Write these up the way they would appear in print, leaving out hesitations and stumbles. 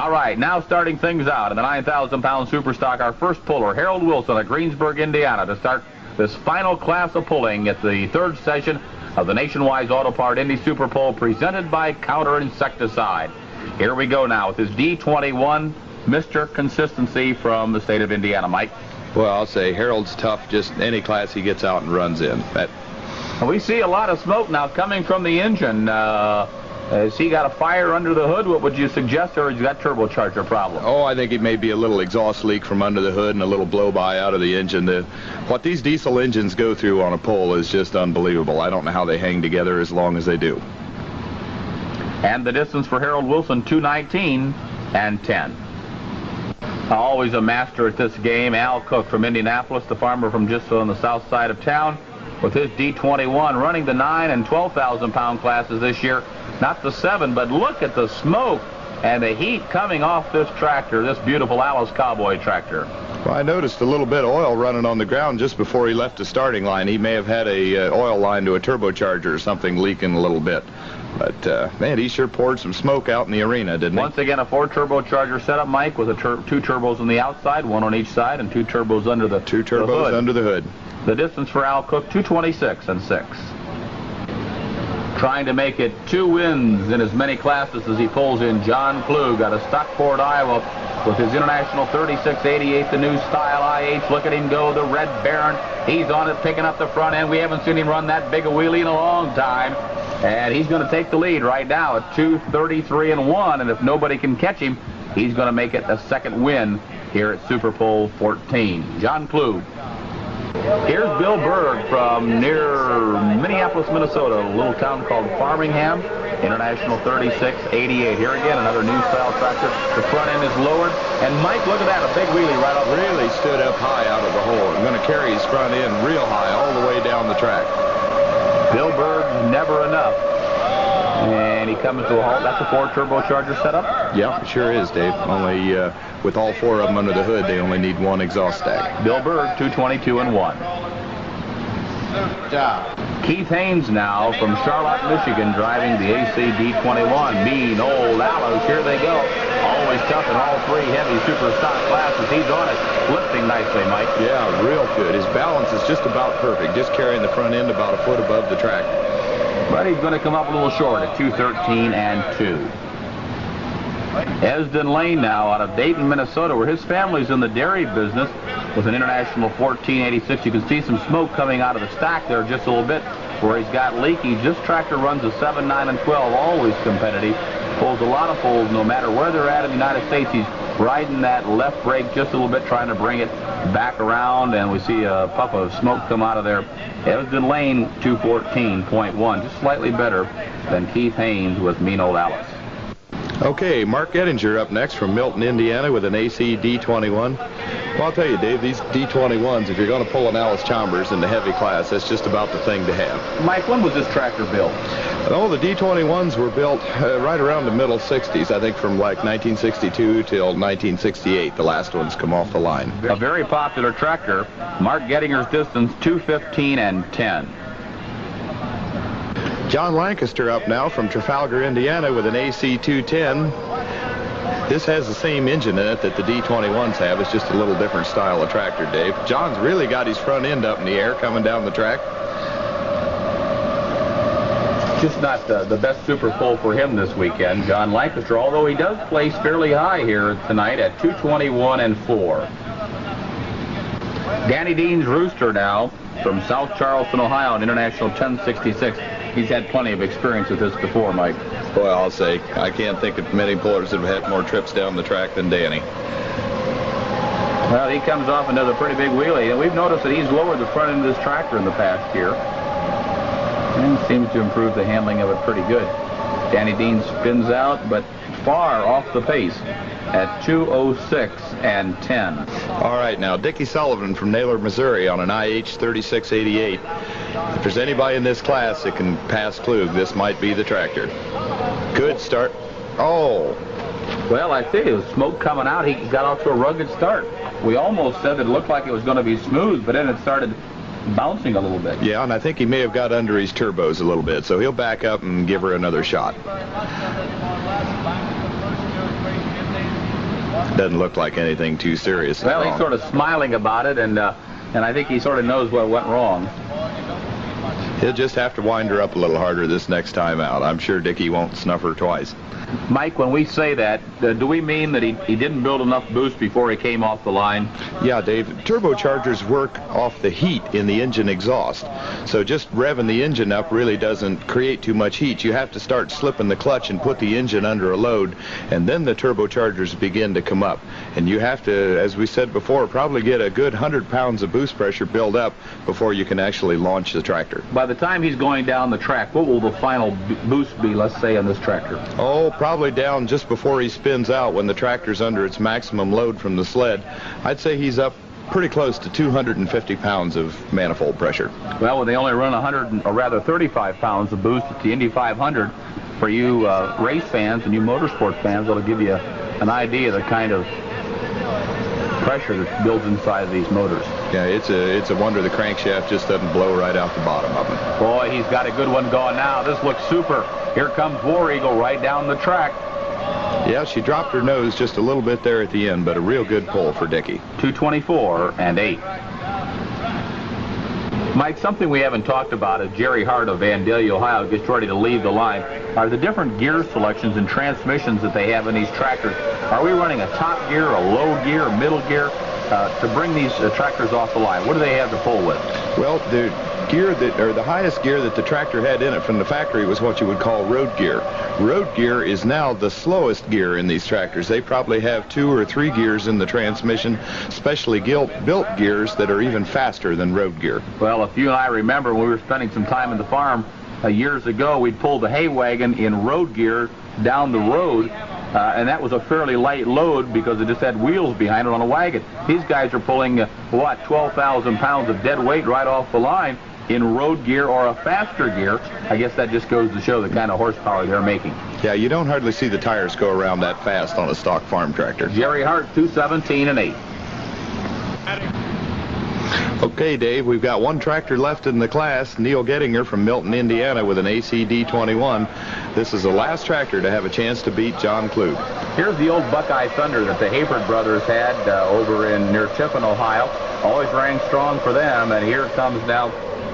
All right, now starting things out in the 9,000-pound super stock, our first puller, Harold Wilson of Greensburg, Indiana, to start this final class of pulling at the third session of the Nationwide Auto Part Indy Super Pull presented by Counter Insecticide. Here we go now with his D21, Mr. Consistency from the state of Indiana. Mike? Well, I'll say Harold's tough, just any class he gets out and runs in. We see a lot of smoke now coming from the engine. Has he got a fire under the hood? What would you suggest, or has he got turbocharger problem? Oh, I think it may be a little exhaust leak from under the hood and a little blow-by out of the engine. What these diesel engines go through on a pull is just unbelievable. I don't know how they hang together as long as they do. And the distance for Harold Wilson, 2:19 and 10. Always a master at this game, Al Cook from Indianapolis, the farmer from just on the south side of town, with his D21 running the 9 and 12,000-pound classes this year. Not the 7, but look at the smoke and the heat coming off this tractor, this beautiful Alice Cowboy tractor. Well, I noticed a little bit of oil running on the ground just before he left the starting line. He may have had a oil line to a turbocharger or something leaking a little bit. But, man, he sure poured some smoke out in the arena, didn't he? Once again, a 4-turbocharger setup, Mike, with 2 turbos on the outside, 1 on each side, and 2 turbos under the 2 turbos the hood. under the hood. The distance for Al Cook, 2:26 and 6. Trying to make it 2 wins in as many classes as he pulls in, John Klug out of Stockport, Iowa, with his International 3688, the new style IH. Look at him go, the Red Baron. He's on it, picking up the front end. We haven't seen him run that big a wheelie in a long time. And he's going to take the lead right now at 2:33 and 1. And if nobody can catch him, he's going to make it a second win here at Super Bowl 14. John Klug. Here's Bill Berg from near Minneapolis, Minnesota, a little town called Farmingham, International 3688. Here again, another new style tractor. The front end is lowered. And Mike, look at that, a big wheelie right up. Really stood up high out of the hole. I'm going to carry his front end real high all the way down the track. Bill Berg, never enough. And he comes to a halt. That's a 4-turbocharger setup? Yeah, it sure is, Dave. Only with all 4 of them under the hood, they only need 1 exhaust stack. Bill Berg, 2:22 and 1. Keith Haynes now from Charlotte, Michigan, driving the AC D21. Mean old Alice. Here they go. Always tough in all 3 heavy super stock classes. He's on it, lifting nicely, Mike. Yeah, real good. His balance is just about perfect, just carrying the front end about a foot above the track. But he's going to come up a little short at 2:13 and 2. Asden Lane now out of Dayton, Minnesota, where his family's in the dairy business with an International 1486. You can see some smoke coming out of the stack there just a little bit where he's got leakage. This tractor runs a 7, 9, and 12, always competitive. Pulls a lot of pulls no matter where they're at in the United States. He's riding that left brake just a little bit, trying to bring it back around, and we see a puff of smoke come out of there. Asden Lane, 214.1, just slightly better than Keith Haynes with Mean Old Alice. Okay, Mark Ettinger up next from Milton, Indiana, with an AC D21. Well, I'll tell you, Dave, these D21s, if you're going to pull an Alice Chalmers in the heavy class, that's just about the thing to have. Mike, when was this tractor built? Oh, the D21s were built right around the middle 60s, I think from like 1962 till 1968. The last ones come off the line. A very popular tractor. Mark Gettinger's distance, 2:15 and 10. John Lancaster up now from Trafalgar, Indiana, with an AC 210. This has the same engine in it that the D21s have. It's just a little different style of tractor, Dave. John's really got his front end up in the air coming down the track. Just not the best super pull for him this weekend, John Lancaster, although he does place fairly high here tonight at 2:21 and 4. Danny Dean's Rooster now from South Charleston, Ohio, an International 1066. He's had plenty of experience with this before, Mike. Boy, I'll say, I can't think of many pullers that have had more trips down the track than Danny. Well, he comes off and does a pretty big wheelie, and we've noticed that he's lowered the front end of this tractor in the past year. And seems to improve the handling of it pretty good. Danny Dean spins out, but far off the pace at 2:06 and 10. All right, now, Dickie Sullivan from Naylor, Missouri, on an IH 3688. If there's anybody in this class that can pass Klug, this might be the tractor. Good start. Oh. Well, I think it was smoke coming out. He got off to a rugged start. We almost said it looked like it was going to be smooth, but then it started bouncing a little bit. Yeah, and I think he may have got under his turbos a little bit, so he'll back up and give her another shot. Doesn't look like anything too serious. Well, he's sort of smiling about it, and I think he sort of knows what went wrong. He'll just have to wind her up a little harder this next time out. I'm sure Dickie won't snuff her twice. Mike, when we say that, do we mean that he didn't build enough boost before he came off the line? Yeah, Dave. Turbochargers work off the heat in the engine exhaust. So just revving the engine up really doesn't create too much heat. You have to start slipping the clutch and put the engine under a load, and then the turbochargers begin to come up. And you have to, as we said before, probably get a good 100 pounds of boost pressure built up before you can actually launch the tractor. By the time he's going down the track, what will the final boost be, let's say, on this tractor? Oh, probably down just before he spins out when the tractor's under its maximum load from the sled. I'd say he's up pretty close to 250 pounds of manifold pressure. Well, when they only run 35 pounds of boost at the Indy 500, for you race fans and you motorsport fans, that'll give you an idea of the kind of pressure that builds inside of these motors. Yeah, it's a wonder the crankshaft just doesn't blow right out the bottom of them. Boy, he's got a good one going now. This looks super. Here comes War Eagle right down the track. Yeah, she dropped her nose just a little bit there at the end, but a real good pull for Dickie. 224 and 8. Mike, something we haven't talked about as Jerry Hart of Vandalia, Ohio gets ready to leave the line are the different gear selections and transmissions that they have in these tractors. Are we running a top gear, a low gear, a middle gear to bring these tractors off the line? What do they have to pull with? Well, the highest gear that the tractor had in it from the factory was what you would call road gear. Road gear is now the slowest gear in these tractors. They probably have 2 or 3 gears in the transmission, specially built gears that are even faster than road gear. Well, if you and I remember when we were spending some time in the farm years ago, we'd pull the hay wagon in road gear down the road, and that was a fairly light load because it just had wheels behind it on a wagon. These guys are pulling, 12,000 pounds of dead weight right off the line in road gear or a faster gear. I guess that just goes to show the kind of horsepower they're making. Yeah, you don't hardly see the tires go around that fast on a stock farm tractor. Jerry Hart, 217 and 8. Okay, Dave, we've got one tractor left in the class, Neil Gettinger from Milton, Indiana, with an AC D21. This is the last tractor to have a chance to beat John Klug. Here's the old Buckeye Thunder that the Hayford brothers had over near Tiffin, Ohio. Always rang strong for them, and here comes now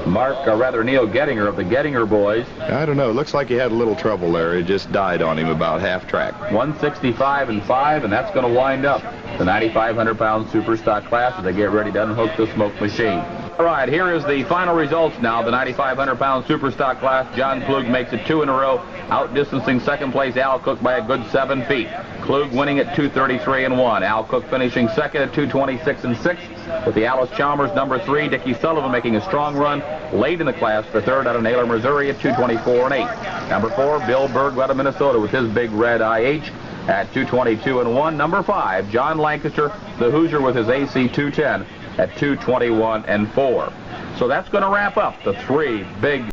Neil Gettinger of the Gettinger boys. I don't know. It looks like he had a little trouble there. It just died on him about half track. 165 and 5, and that's going to wind up the 9,500-pound super stock class as they get ready to unhook the smoke machine. All right, here is the final results now. The 9,500-pound super stock class, John Klug makes it 2 in a row, outdistancing second place Al Cook by a good 7 feet. Klug winning at 233 and 1. Al Cook finishing second at 226 and 6. With the Alice Chalmers number 3, Dickie Sullivan making a strong run late in the class for third out of Naylor, Missouri at 224 and 8. Number 4, Bill Berg out of Minnesota with his big red IH at 222 and 1. Number 5, John Lancaster, the Hoosier with his AC 210 at 221 and 4. So that's going to wrap up the 3 big